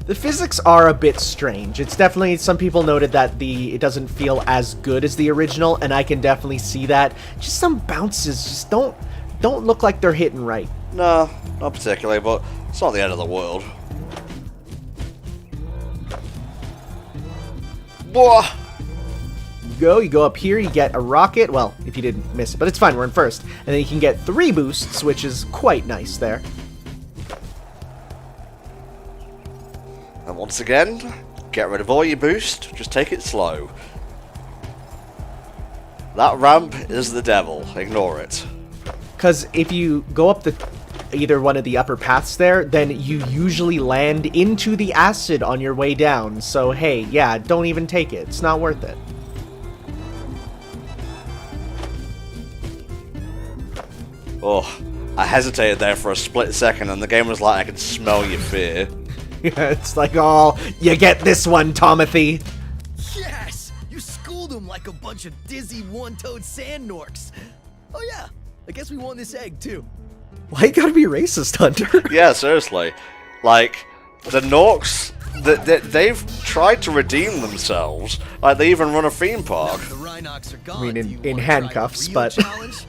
Speaker 1: The physics are a bit strange. It's definitely, some people noted that it doesn't feel as good as the original, and I can definitely see that. Just some bounces just don't look like they're hitting right.
Speaker 2: No, not particularly, but it's not the end of the world. Whoa!
Speaker 1: You go up here, you get a rocket. Well, if you didn't miss it, but it's fine, we're in first. And then you can get 3 boosts, which is quite nice there.
Speaker 2: And once again, get rid of all your boost, just take it slow. That ramp is the devil, ignore it.
Speaker 1: Because if you go up either one of the upper paths there, then you usually land into the acid on your way down. So hey, yeah, don't even take it. It's not worth it.
Speaker 2: Oh, I hesitated there for a split second and the game was like, I can smell your fear.
Speaker 1: Yeah, it's like, oh, you get this one, Tomothy.
Speaker 10: Yes! You schooled them like a bunch of dizzy one-toed sand norks. Oh yeah, I guess we won this egg too.
Speaker 1: Why you gotta be racist, Hunter?
Speaker 2: Yeah, seriously. Like, the Norks, they've tried to redeem themselves. Like, they even run a theme park.
Speaker 10: The Rhinox are gone.
Speaker 1: I mean,
Speaker 10: Do you
Speaker 1: in
Speaker 10: wanna
Speaker 1: handcuffs,
Speaker 10: try a real
Speaker 1: but...
Speaker 10: challenge?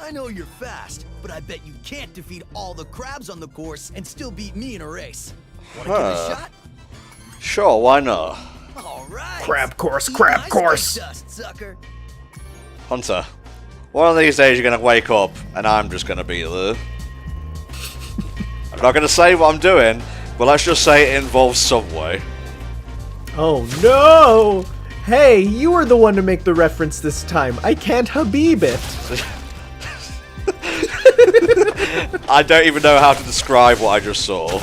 Speaker 10: I know you're fast, but I bet you can't defeat all the crabs on the course and still beat me in a race. Wanna give it a shot?
Speaker 2: Sure, why not?
Speaker 10: All right.
Speaker 1: Crab course,
Speaker 10: Eat
Speaker 1: crab
Speaker 10: my
Speaker 1: course.
Speaker 10: space dust, sucker.
Speaker 2: Hunter, one of these days you're gonna wake up and I'm just gonna be there. I'm not gonna say what I'm doing, but let's just say it involves Subway.
Speaker 1: Oh no! Hey, you were the one to make the reference this time. I can't Habib it.
Speaker 2: I don't even know how to describe what I just saw.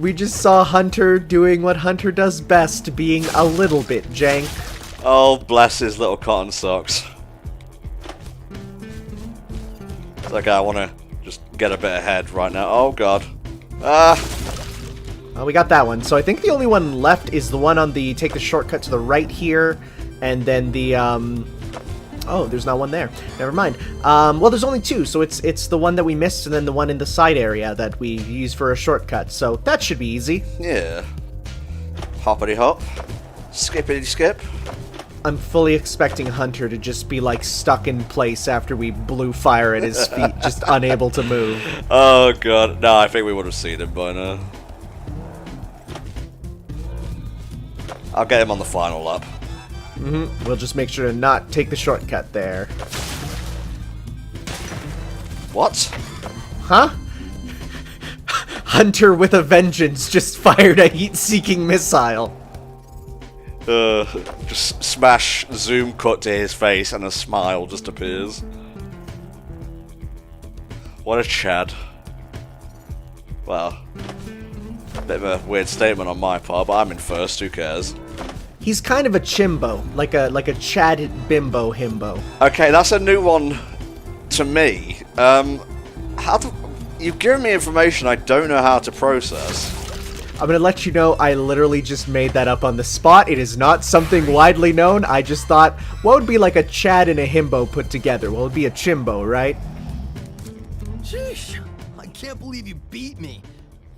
Speaker 1: We just saw Hunter doing what Hunter does best, being a little bit jank.
Speaker 2: Oh, bless his little cotton socks. It's like I want to just get a bit ahead right now. Oh, God.
Speaker 1: We got that one. So I think the only one left is the one on the... Take the shortcut to the right here, and then the... Oh, there's not one there. Never mind. Well, there's only 2, so it's the one that we missed and then the one in the side area that we use for a shortcut. So that should be easy.
Speaker 2: Yeah. Hoppity hop. Skippity skip.
Speaker 1: I'm fully expecting Hunter to just be, like, stuck in place after we blew fire at his feet, just unable to move.
Speaker 2: Oh, God. No, I think we would have seen him by now. I'll get him on the final lap.
Speaker 1: We'll just make sure to not take the shortcut there.
Speaker 2: What?
Speaker 1: Huh? Hunter with a vengeance just fired a heat-seeking missile.
Speaker 2: Just smash zoom cut to his face and a smile just appears. What a Chad. Well, bit of a weird statement on my part, but I'm in first, who cares?
Speaker 1: He's kind of a chimbo, like a Chad bimbo himbo.
Speaker 2: Okay, that's a new one to me. You've given me information I don't know how to process.
Speaker 1: I'm gonna let you know I literally just made that up on the spot. It is not something widely known. I just thought, what would be like a Chad and a Himbo put together? Well, it'd be a Chimbo, right?
Speaker 10: Sheesh, I can't believe you beat me.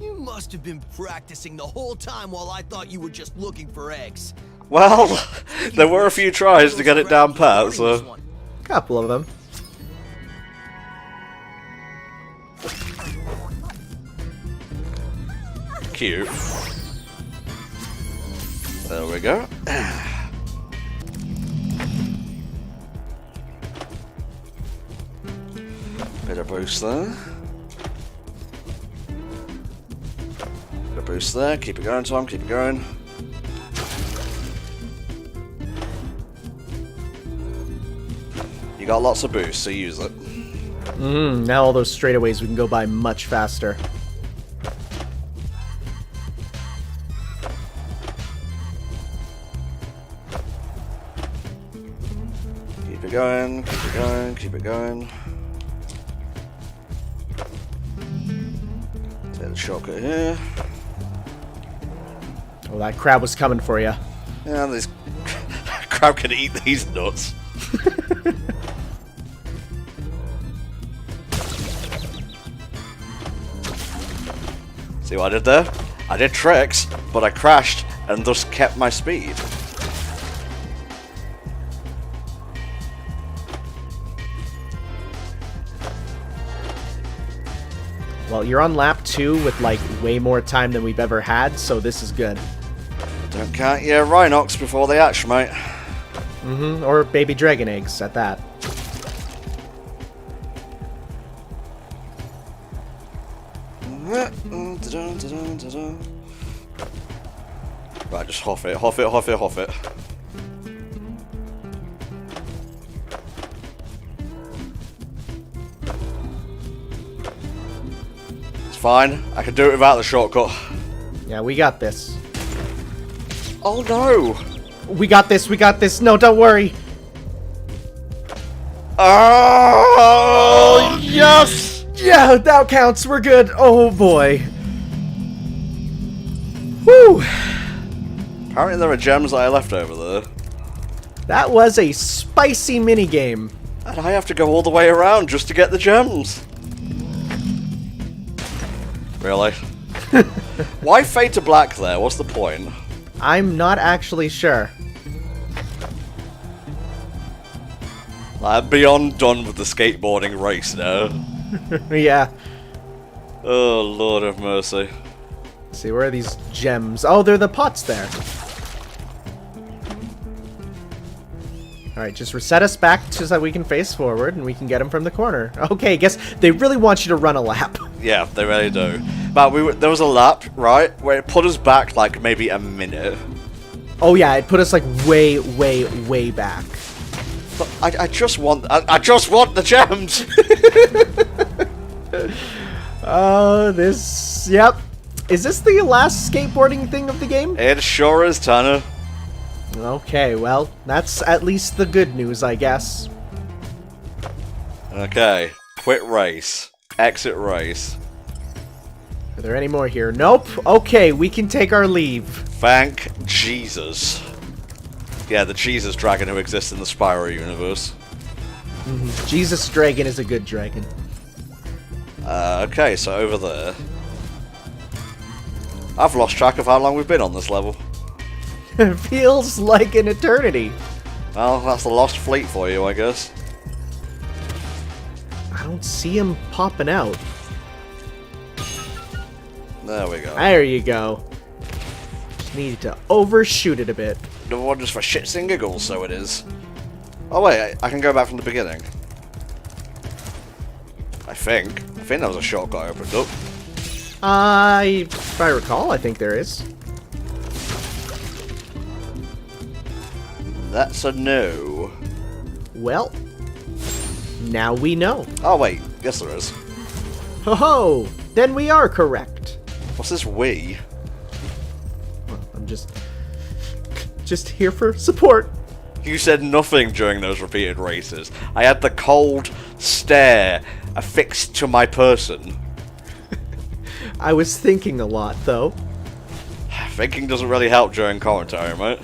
Speaker 10: You must have been practicing the whole time while I thought you were just looking for eggs.
Speaker 2: Well, there were a few tries to get it down pat, so...
Speaker 1: Couple of them.
Speaker 2: Cute. There we go. Bit of boost there. Bit of boost there. Keep it going, Tom. Keep it going. You got lots of boost, so use it.
Speaker 1: Now all those straightaways we can go by much faster.
Speaker 2: Keep it going, keep it going, keep it going. Take the shortcut here.
Speaker 1: Oh, that crab was coming for you.
Speaker 2: Yeah, this crab can eat these nuts. See what I did there? I did tricks, but I crashed and thus kept my speed.
Speaker 1: Well, you're on lap 2 with like way more time than we've ever had, so this is good.
Speaker 2: Don't count your Rhinox before they hatch, mate.
Speaker 1: Or baby dragon eggs at that.
Speaker 2: Right, just huff it, huff it, huff it, huff it. It's fine. I can do it without the shortcut.
Speaker 1: Yeah, we got this.
Speaker 2: Oh no!
Speaker 1: We got this, we got this. No, don't worry.
Speaker 2: Oh, yes!
Speaker 1: Yeah, that counts. We're good. Oh boy. Whew.
Speaker 2: Apparently there are gems that I left over there.
Speaker 1: That was a spicy minigame.
Speaker 2: And I have to go all the way around just to get the gems. Really? Why fade to black there? What's the point?
Speaker 1: I'm not actually sure.
Speaker 2: I'm beyond done with the skateboarding race now.
Speaker 1: Yeah.
Speaker 2: Oh, Lord have mercy.
Speaker 1: Let's see, where are these gems? Oh, they're the pots there. Alright, just reset us back so that we can face forward and we can get them from the corner. Okay, guess they really want you to run a lap.
Speaker 2: Yeah, they really do. But there was a lap, right, where it put us back like maybe a minute.
Speaker 1: Oh yeah, it put us like way, way, way back.
Speaker 2: But I just want the gems.
Speaker 1: Yep. Is this the last skateboarding thing of the game?
Speaker 2: It sure is, Tanner.
Speaker 1: Okay, well, that's at least the good news, I guess.
Speaker 2: Okay, quit race. Exit race.
Speaker 1: Are there any more here? Nope. Okay, we can take our leave.
Speaker 2: Thank Jesus. Yeah, the Jesus dragon who exists in the Spyro universe.
Speaker 1: Jesus Dragon is a good dragon.
Speaker 2: Okay, so over there. I've lost track of how long we've been on this level.
Speaker 1: It feels like an eternity.
Speaker 2: Well, that's the Lost Fleet for you, I guess.
Speaker 1: I don't see him popping out.
Speaker 2: There we go.
Speaker 1: There you go. Just needed to overshoot it a bit.
Speaker 2: The one just for shits and giggles, so it is. Oh wait, I can go back from the beginning. I think that was a shortcut I opened up.
Speaker 1: If I recall, I think there is.
Speaker 2: That's a no.
Speaker 1: Well, now we know.
Speaker 2: Oh wait, yes there is.
Speaker 1: Ho ho! Then we are correct.
Speaker 2: What's this we?
Speaker 1: Well, I'm just here for support.
Speaker 2: You said nothing during those repeated races. I had the cold stare affixed to my person.
Speaker 1: I was thinking a lot, though.
Speaker 2: Thinking doesn't really help during commentary, mate.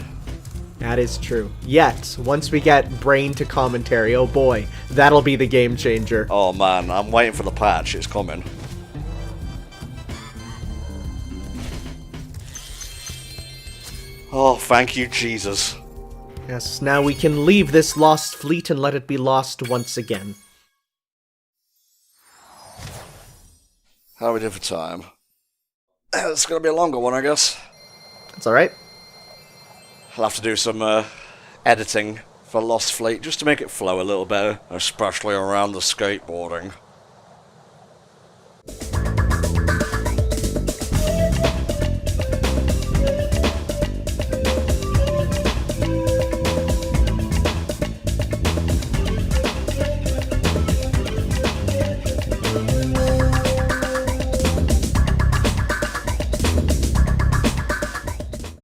Speaker 1: That is true. Yet, once we get Brain to commentary, oh boy, that'll be the game changer.
Speaker 2: Oh man, I'm waiting for the patch. It's coming. Oh, thank you, Jesus.
Speaker 1: Yes, now we can leave this lost fleet and let it be lost once again.
Speaker 2: How are we doing for time? It's gonna be a longer one, I guess.
Speaker 1: That's alright.
Speaker 2: I'll have to do some editing for Lost Fleet just to make it flow a little better, especially around the skateboarding.